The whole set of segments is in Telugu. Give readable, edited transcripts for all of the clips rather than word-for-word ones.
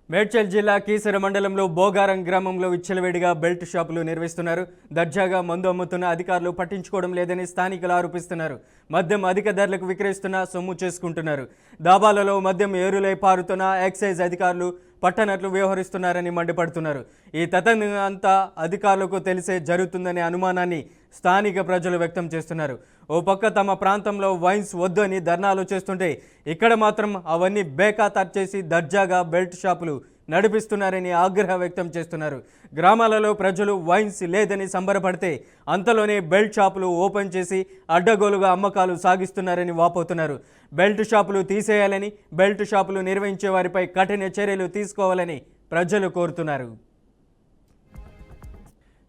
మేడ్చల్ జిల్లా కీసర మండలంలో బోగారం గ్రామంలో విచ్చలవిడిగా బెల్ట్ షాపులు నిర్వహిస్తున్నారు. దర్జాగా మందు అమ్ముతున్న అధికారులు పట్టించుకోవడం లేదని స్థానికులు ఆరోపిస్తున్నారు. మద్యం అధిక ధరలకు విక్రయిస్తున్న సొమ్ము చేసుకుంటున్నారు. దాబాలలో మద్యం ఏరులై పారుతున్న ఎక్సైజ్ అధికారులు పట్టనట్లు వ్యవహరిస్తున్నారని మండిపడుతున్నారు. ఈ తతంగం అంతా అధికారులకు తెలిసే జరుగుతుందనే అనుమానాన్ని స్థానిక ప్రజలు వ్యక్తం చేస్తున్నారు. ఓ పక్క తమ ప్రాంతంలో వైన్స్ వద్దు అని ధర్నాలు చేస్తుంటే ఇక్కడ మాత్రం అవన్నీ బేఖాతరు చేసి దర్జాగా బెల్ట్ షాపులు నడిపిస్తున్నారని ఆగ్రహం వ్యక్తం చేస్తున్నారు. గ్రామాలలో ప్రజలు వైన్స్ లేదని సంబరపడితే అంతలోనే బెల్ట్ షాపులు ఓపెన్ చేసి అడ్డగోలుగా అమ్మకాలు సాగిస్తున్నారని వాపోతున్నారు. బెల్ట్ షాపులు తీసేయాలని, బెల్ట్ షాపులు నిర్వహించే వారిపై కఠిన చర్యలు తీసుకోవాలని ప్రజలు కోరుతున్నారు.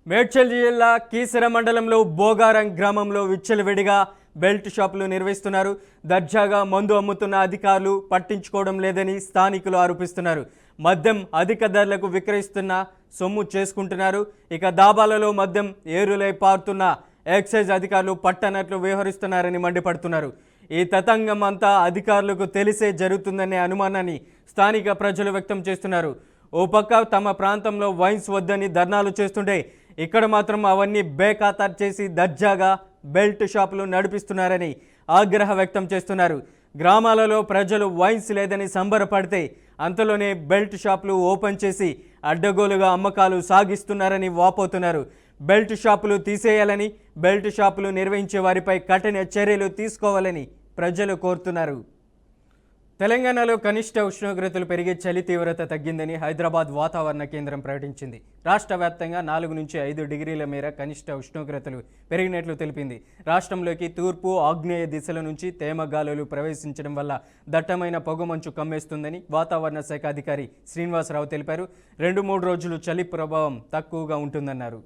మేడ్చల్ జిల్లా కీసర మండలంలో బోగారం గ్రామంలో విచ్చలవిడిగా బెల్ట్ షాపులు నిర్వహిస్తున్నారు. దర్జాగా మందు అమ్ముతున్న అధికారులు పట్టించుకోవడం లేదని స్థానికులు ఆరోపిస్తున్నారు. మద్యం అధిక ధరలకు విక్రయిస్తున్న సొమ్ము చేసుకుంటున్నారు. ఇక దాబాలలో మద్యం ఏరులై పారుతున్న ఎక్సైజ్ అధికారులు పట్టనట్లు వ్యవహరిస్తున్నారని మండిపడుతున్నారు. ఈ తతంగం అంతా అధికారులకు తెలిసే జరుగుతుందనే అనుమానాన్ని స్థానిక ప్రజలు వ్యక్తం చేస్తున్నారు. ఓ పక్క తమ ప్రాంతంలో వైన్స్ వద్దని ధర్నాలు చేస్తుంటే ఇక్కడ మాత్రం అవన్నీ బేఖాతరు చేసి దర్జాగా బెల్ట్ షాపులు నడిపిస్తున్నారని ఆగ్రహం వ్యక్తం చేస్తున్నారు. గ్రామాలలో ప్రజలు వైన్స్ లేదని సంబరపడితే అంతలోనే బెల్ట్ షాపులు ఓపెన్ చేసి అడ్డగోలుగా అమ్మకాలు సాగిస్తున్నారని వాపోతున్నారు. బెల్ట్ షాపులు తీసేయాలని, బెల్ట్ షాపులు నిర్వహించే వారిపై కఠిన చర్యలు తీసుకోవాలని ప్రజలు కోరుతున్నారు. తెలంగాణలో కనిష్ట ఉష్ణోగ్రతలు పెరిగే చలి తీవ్రత తగ్గిందని హైదరాబాద్ వాతావరణ కేంద్రం ప్రకటించింది. రాష్ట్ర వ్యాప్తంగా 4 నుంచి 5 డిగ్రీల మేర కనిష్ట ఉష్ణోగ్రతలు పెరిగినట్లు తెలిపింది. రాష్ట్రంలోకి తూర్పు, ఆగ్నేయ దిశల నుంచి తేమ గాలులు ప్రవేశించడం వల్ల దట్టమైన పొగమంచు కమ్మేస్తుందని వాతావరణ శాఖ అధికారి శ్రీనివాసరావు తెలిపారు. 2-3 రోజులు చలి ప్రభావం తక్కువగా ఉంటుందన్నారు.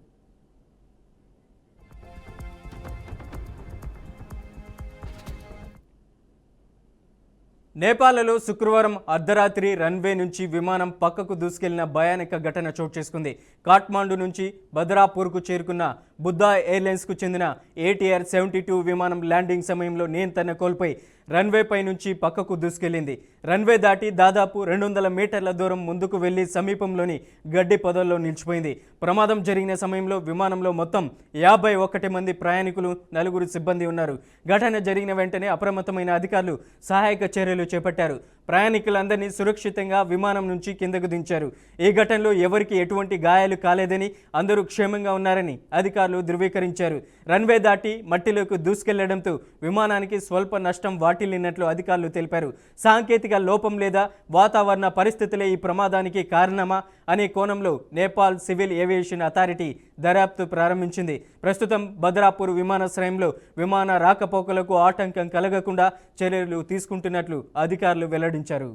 నేపాల్లో శుక్రవారం అర్ధరాత్రి రన్వే నుంచి విమానం పక్కకు దూసుకెళ్లిన భయానక ఘటన చోటు చేసుకుంది. కాఠ్మాండు నుంచి బద్రాపూర్కు చేరుకున్న బుద్ధా ఎయిర్లైన్స్కు చెందిన ATR 72 విమానం ల్యాండింగ్ సమయంలో నియంత్రణ కోల్పోయి రన్వేపై నుంచి పక్కకు దూసుకెళ్లింది. రన్వే దాటి దాదాపు 200 మీటర్ల దూరం ముందుకు వెళ్లి సమీపంలోని గడ్డి పొదల్లో నిలిచిపోయింది. ప్రమాదం జరిగిన సమయంలో విమానంలో మొత్తం 51 మంది ప్రయాణికులు, 4 సిబ్బంది ఉన్నారు. ఘటన జరిగిన వెంటనే అప్రమత్తమైన అధికారులు సహాయక చర్యలు చేపట్టారు. ప్రయాణికులందరినీ సురక్షితంగా విమానం నుంచి కిందకు దించారు. ఈ ఘటనలో ఎవరికి ఎటువంటి గాయాలు కాలేదని, అందరూ క్షేమంగా ఉన్నారని అధికారులు ధృవీకరించారు. రన్వే దాటి మట్టిలోకి దూసుకెళ్లడంతో విమానానికి స్వల్ప నష్టం వాటిల్లినట్లు అధికారులు తెలిపారు. సాంకేతిక లోపం లేదా వాతావరణ పరిస్థితులే ఈ ప్రమాదానికి కారణమా అనే కోణంలో నేపాల్ సివిల్ ఏవియేషన్ అథారిటీ దర్యాప్తు ప్రారంభించింది. ప్రస్తుతం బద్రాపూర్ విమానాశ్రయంలో విమాన రాకపోకలకు ఆటంకం కలగకుండా చర్యలు తీసుకుంటున్నట్లు అధికారులు వెల్లడించారు.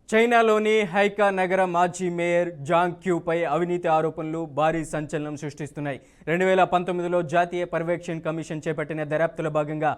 చైనాలోని హైకా నగర మాజీ మేయర్ జాంగ్ క్యూపై అవినీతి ఆరోపణలు భారీ సంచలనం సృష్టిస్తున్నాయి. 2019లో జాతీయ పర్యవేక్షణ కమిషన్ చేపట్టిన దర్యాప్తులో భాగంగా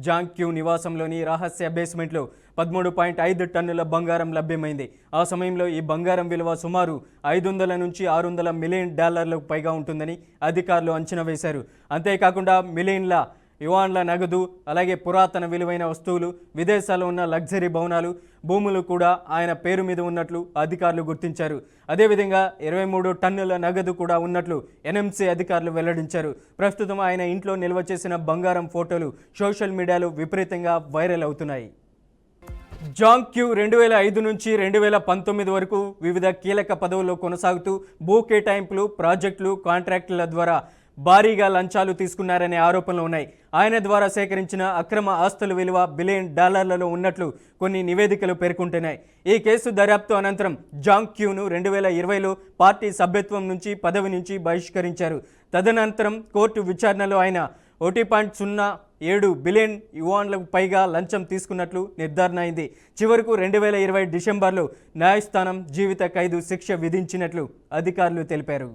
జాంగ్ క్యూ నివాసంలోని రహస్య బేస్మెంట్లో 13.5 టన్నుల బంగారం లభ్యమైంది. ఆ సమయంలో ఈ బంగారం విలువ సుమారు $500 నుంచి $600 మిలియన్ పైగా ఉంటుందని అధికారులు అంచనా వేశారు. అంతేకాకుండా మిలియన్ల యువాన్ల నగదు, అలాగే పురాతన విలువైన వస్తువులు, విదేశాల్లో ఉన్న లగ్జరీ భవనాలు, భూములు కూడా ఆయన పేరు మీద ఉన్నట్లు అధికారులు గుర్తించారు. అదేవిధంగా 23 టన్నుల నగదు కూడా ఉన్నట్లు NMC అధికారులు వెల్లడించారు. ప్రస్తుతం ఆయన ఇంట్లో నిల్వ చేసిన బంగారం ఫోటోలు సోషల్ మీడియాలో విపరీతంగా వైరల్ అవుతున్నాయి. జాంగ్ క్యూ 2005 నుంచి 2019 వరకు వివిధ కీలక పదవుల్లో కొనసాగుతూ భూ కేటాయింపులు, ప్రాజెక్టులు, కాంట్రాక్టుల ద్వారా భారీగా లంచాలు తీసుకున్నారనే ఆరోపణలు ఉన్నాయి. ఆయన ద్వారా సేకరించిన అక్రమ ఆస్తుల విలువ $1 బిలియన్ ఉన్నట్లు కొన్ని నివేదికలు పేర్కొంటున్నాయి. ఈ కేసు దర్యాప్తు అనంతరం జాంగ్ క్యూను 2020లో పార్టీ సభ్యత్వం నుంచి పదవి నుంచి బహిష్కరించారు. తదనంతరం కోర్టు విచారణలో ఆయన 1.07 బిలియన్ యువాన్లకు పైగా లంచం తీసుకున్నట్లు నిర్ధారణ అయింది. చివరకు 2020 డిసెంబర్లో న్యాయస్థానం జీవిత ఖైదు శిక్ష విధించినట్లు అధికారులు తెలిపారు.